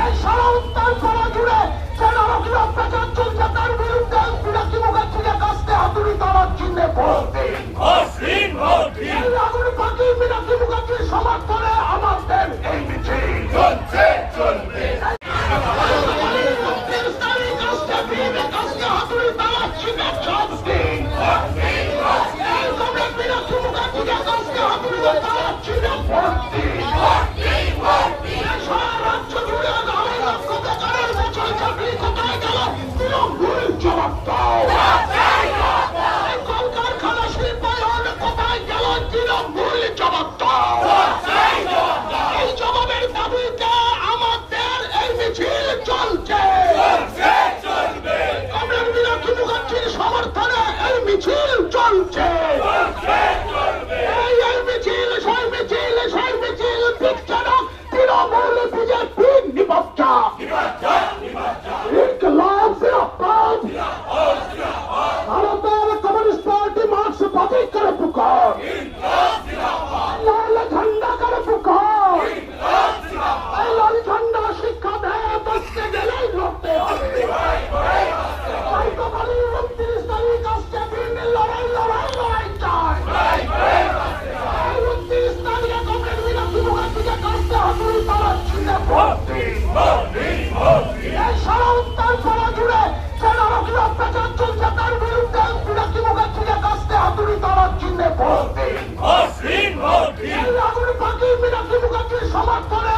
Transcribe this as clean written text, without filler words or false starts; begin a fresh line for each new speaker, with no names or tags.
এই সারা উত্তরপাড়া জুড়ে যে নারকীয় অত্যাচার চলছে তার বিরুদ্ধে পিনাকি মুখার্জিকে কাস্তে হাতুড়ি তারার চিহ্নে ভোট দিন। এই আগুন পাখি পিনাকি মুখার্জির সমর্থনে আমাদের এই মিছিল চলছে চলবে। হাতুড়ি তারার চিহ্নে ভোট দিন। পিনাকি মুখার্জিকে কাস্তে হাতুড়ি তারার চিহ্নে ভোট দিন। সারা রাজ্য জুড়ে আড়াই লক্ষ বেকারের বছর চাকরি কোথায় গেল? তৃণমূল জবাব দাও। কলকারখানা শিল্পায়ন কোথায় গেল? তৃণমূল জবাব দাও। এই জবাবের দাবিতে আমাদের এই মিছিল চলছে। কমরেড পিনাকি মুখার্জির সমর্থনে এই মিছিল চলছে। এই মিছিল সেই মিছিল সেই মিছিল দিচ্ছে না তৃণমূল বিজেপি নিবদ্ধা। ইনকলাব জিন্দাবাদ। ভারতের কমিউনিস্ট পার্টি মার্ক্সবাদী করে পুকার। লাল ঝান্ডা করে পুকার। এই লাল ঝান্ডা শিক্ষা দেয় বসতে গেলেই লড়তে হবে। 29 তারিখ আসছে দিন লড়াই লড়াই লড়াই চাই। 29 তারিখে কমরেড পিনাকি মুখার্জিকে কাস্তে হাতুড়ি তারার চিহ্নে ভোট দিন। এই সারা উত্তরপাড়া জুড়ে যে নারকীয় অত্যাচার চলছে তার বিরুদ্ধে পিনাকি মুখার্জিকে কাস্তে হাতুড়ি তারার চিহ্নে ভোট দিন। এই আগুন পাখি পিনাকি মুখার্জির সমর্থনে